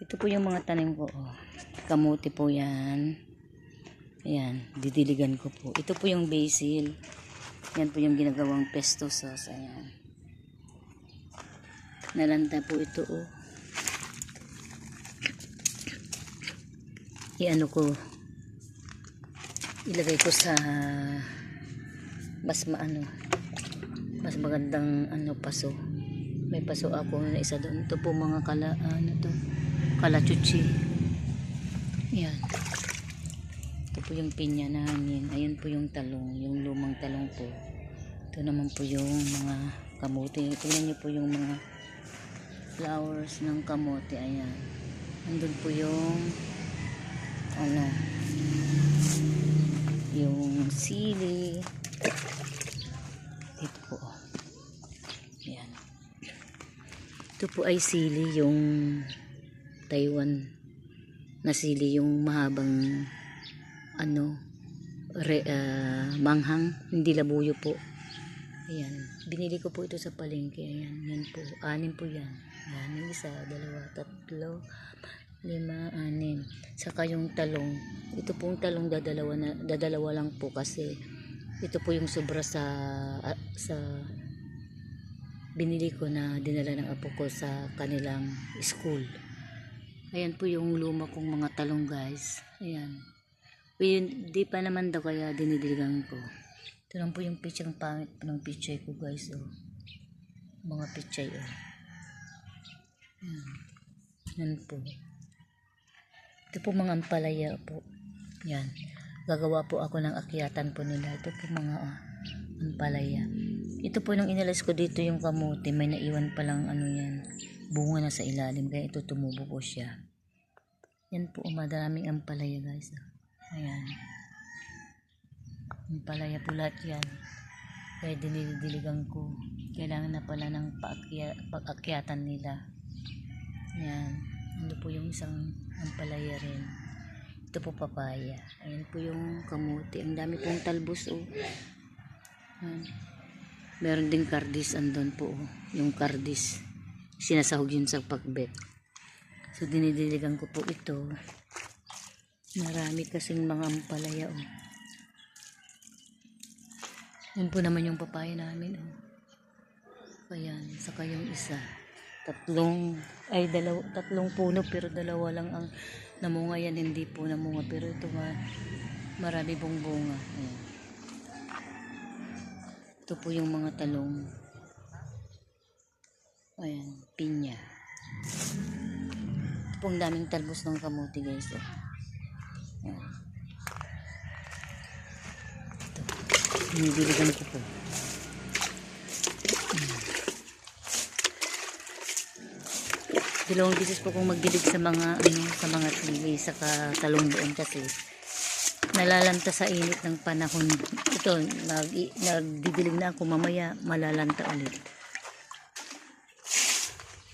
Ito po yung mga tanim ko. Oh. Kamuti po yan. Ayan, didiligan ko po. Ito po yung basil. Yan po yung ginagawang pesto sauce. Ayan. Nalanta po ito. Oh. Iano ko. Ilagay ko sa mas magandang paso. May paso ako na isa doon. Ito po mga kalachuchi. Yan. Ito po yung pinya na hangin. Ayan po yung talong. Yung lumang talong po. Ito naman po yung mga kamote. Tingnan niyo po yung mga flowers ng kamote. Ayan. Andun po yung yung sili. Ito po. Ayan. Ito po ay sili, yung Taiwan na sili, yung mahabang manghang, hindi labuyo po. Ayan, binili ko po ito sa palengke. Ayan, yan po, 6 po yan. Ayan, 1, 2, 3, 4, 5, 6. Saka yung talong, ito pong talong dadalawa lang po kasi ito po yung sobra sa binili ko na dinala ng apo ko sa kanilang school. Ayan po yung luma kong mga talong, guys. Ayan. Di pa naman daw kaya dinidiligan ko. Ito lang po yung pichay, ang pangit po ng pichay ko, guys. Oh. Mga pichay. Oh. Ayan. Yan po. Ito po mga ampalaya po. Yan. Gagawa po ako ng akyatan po nila. Ito po mga ampalaya. Ito po nung inalis ko dito yung kamote, may naiwan palang yan, bunga na sa ilalim, kaya ito tumubo po siya. Yan po, madaming ampalaya, guys. Ayan. Ampalaya po lahat yan. Kaya dinidiligan ko. Kailangan na pala ng pag-akyatan nila. Ayan. Ano po yung isang ampalaya rin. Ito po papaya. Ayan po yung kamote. Ang dami pong talbos. Oh. Ayan. Meron din kardis andon po. Oh. Yung kardis. Sinasahog yun sa pakbet. So dinidiligan ko po ito. Marami kasing mga ampalaya. Oh. Yun po naman yung papaya namin. Oh. Ayan. Saka yung isa. Tatlong puno pero 2 lang ang namunga yan, hindi po namunga, pero ito marami pong bunga. Ayan. Ito po yung mga talong. Ayan, pinya. Ito pong daming talbos ng kamote, guys. Oh. Ayan. Ito. Binibiligan ko po. Dalawang beses po kong magdilig sa mga sili saka talong doon kasi nalalanta sa init ng panahon. Ito, nagdidilig na ako, mamaya malalanta ulit.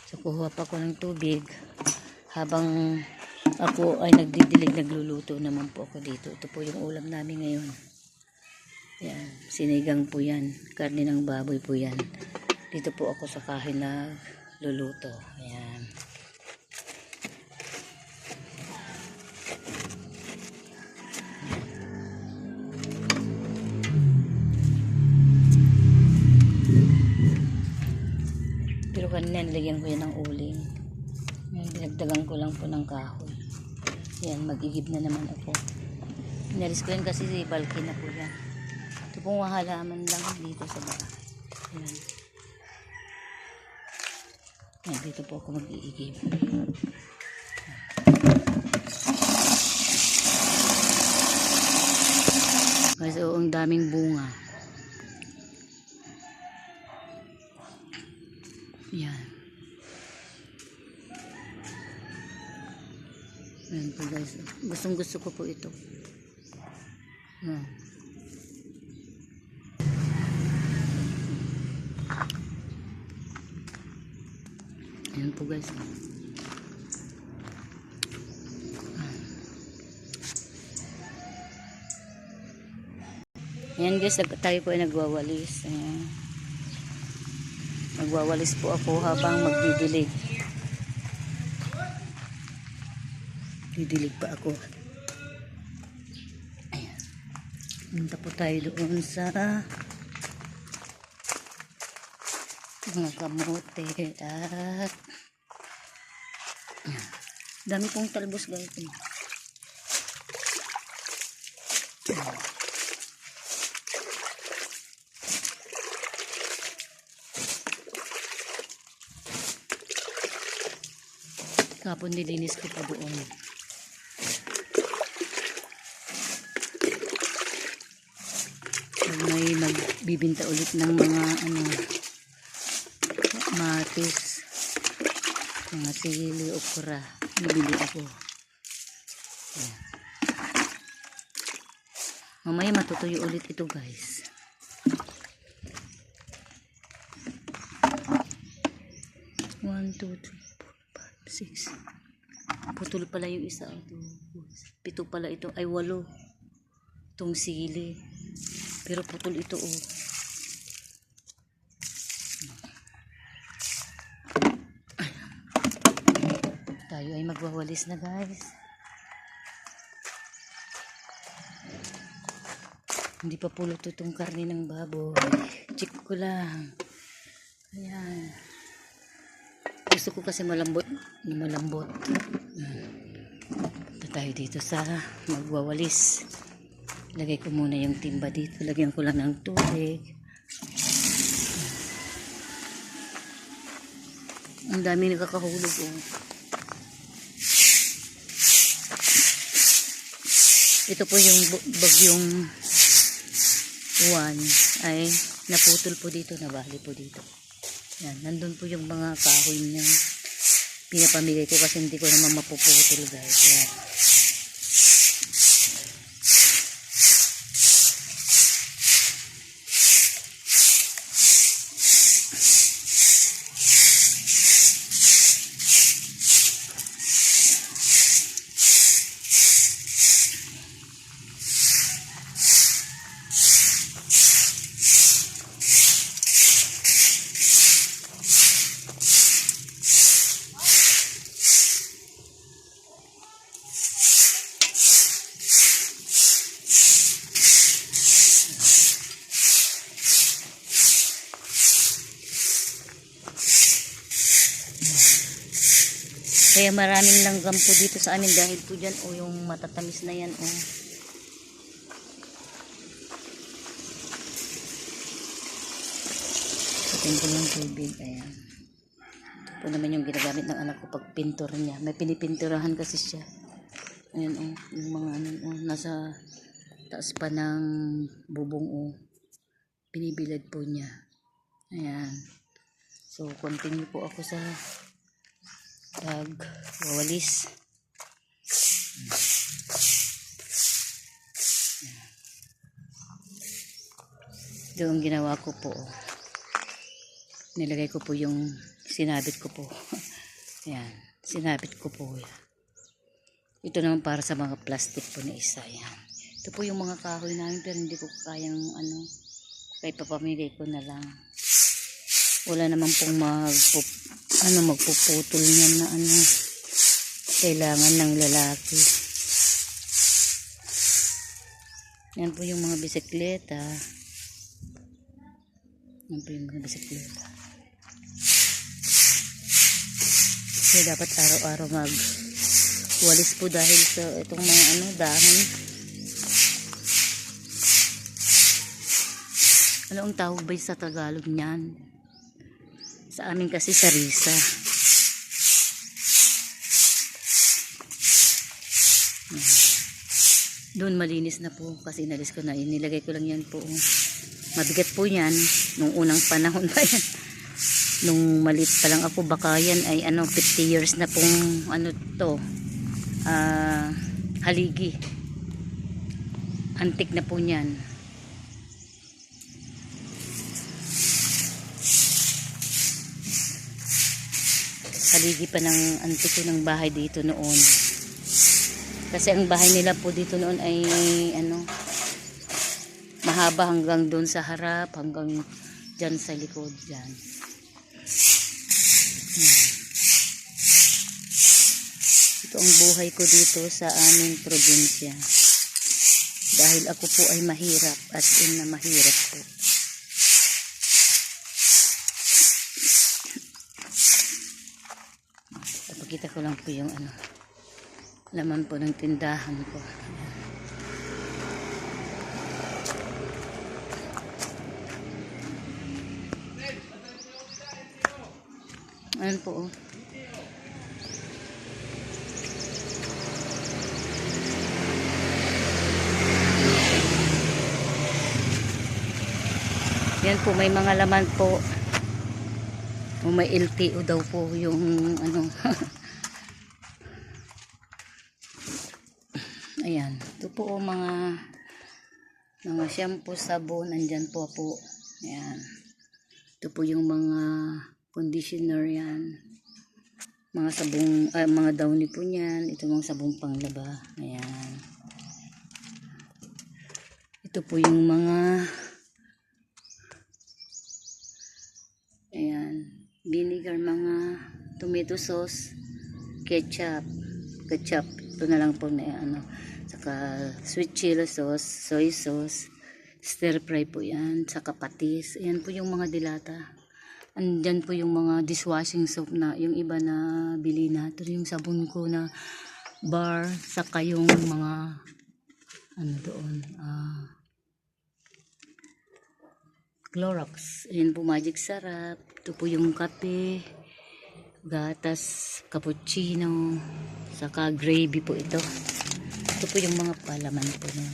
So kuha pa ko ng tubig habang ako ay nagdidilig, nagluluto naman po ako dito. Ito po yung ulam namin ngayon. Yan, sinigang po yan, karne ng baboy po yan. Dito po ako sa kahin na luluto. Ayan. Pero kanina nilagyan ko yan ng uling. Ayan, dinagdagan ko lang po ng kahoy. Ayan, mag-igib na naman ako. Inalis ko yan kasi balkin na po yan. Ito pong halaman lang dito sa bahay. Ayan. Ayan, dito po ako mag-iigib. Kasi ang daming bunga. Ayan. Ayan po, guys. Gustong gusto ko po ito. Ayan. Ayan po, guys. Ayan, guys, tayo po ay nagwawalis. Ayan. Nagwawalis po ako habang magdidilig. Didilig pa ako. Ayan. Punta po tayo doon sa mga kamote at ayan. Dami pong talbos guys. Kapon nilinis ko pa doon. Pag may magbibinta ulit ng mga matis, mga sili, okra, bibili ako. Ayan. Mamaya matutuyo ulit ito guys. One, two, three. 6. Putol pala yung isa. 7 pala ito. Ay 8. Itong sili. Pero putol ito oh. Tayo ay magwawalis na guys. Hindi pa pulot itong karne ng baboy. Check ko lang. Ayan. Gusto ko kasi malambot. Ito tayo dito sa magwawalis. Lagay ko muna yung timba dito. Lagyan ko lang ng tubig. Ang dami nakakahulog oh. Ito po yung bagyong Juan ay naputol po dito, nabali po dito. Yan, nandun po yung mga kahoy niya. Pinapamigay ko kasi hindi ko naman mapuputol guys. Yan. Kaya maraming langgam po dito sa amin dahil po dyan o yung matatamis na yan o. Satin ko yung tubig. Ayan. Ito po naman yung ginagamit ng anak ko pag pintor niya. May pinipinturahan kasi siya. Ayan o. Yung mga nasa taas pa ng bubong o. Binibilad po niya. Ayan. So continue po ako sa wawalis. Doon ginawa ko po. Nilagay ko po yung sinabit ko po. Yan. Sinabit ko po. Ito naman para sa mga plastic po na isa. Yan. Ito po yung mga kahoy namin pero hindi ko kayang kaya papamigay ko na lang. Wala naman pong magpuputol niyan na kailangan ng lalaki. Yan po yung mga bisikleta. Yan po yung mga bisikleta. Kaya dapat araw-araw magwalis po dahil sa itong mga dahon. Ano ang tawag ba sa Tagalog niyan? Sa amin kasi sarisa. Doon malinis na po kasi inalis ko na. Nilagay ko lang yan po. Mabigat po yan. Nung unang panahon pa yan. Nung maliit pa lang ako, baka yan ay 50 years na pong haligi. Antik na po yan. Haligi pa ng antiko ng bahay dito noon. Kasi ang bahay nila po dito noon ay mahaba hanggang doon sa harap, hanggang dyan sa likod dyan. Ito Ganito ang buhay ko dito sa aming probinsya. Dahil ako po ay mahirap, as in na mahirap po. Ipakita ko lang po yung laman po ng tindahan ko. Ayan po oh. Yan po, may mga laman po. O may LTO daw po yung ayan. Ito po mga shampoo, sabon. Andyan po. Ayan. Ito po yung mga conditioner yan. Mga sabong, mga downy po niyan. Ito mga sabong panglaba. Ayan. Ito po yung mga vinegar, mga tomato sauce, ketchup. Ito na lang po na saka sweet chili sauce, soy sauce, stir fry po yan, saka patis. Ayan po yung mga dilata. Andyan po yung mga dishwashing soap na, yung iba na bili na. Ito yung sabon ko na bar, saka yung mga doon, Clorox. Ayan po, Magic Sarap. Ito po yung kape, gatas, cappuccino, saka gravy po ito. Ito po yung mga palaman po niya.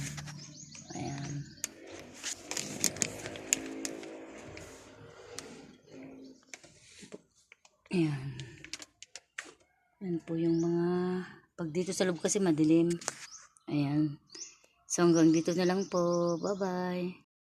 Ayan. Ayan. Ayan po yung mga, pag dito sa loob kasi madilim. Ayan. So hanggang dito na lang po. Bye-bye.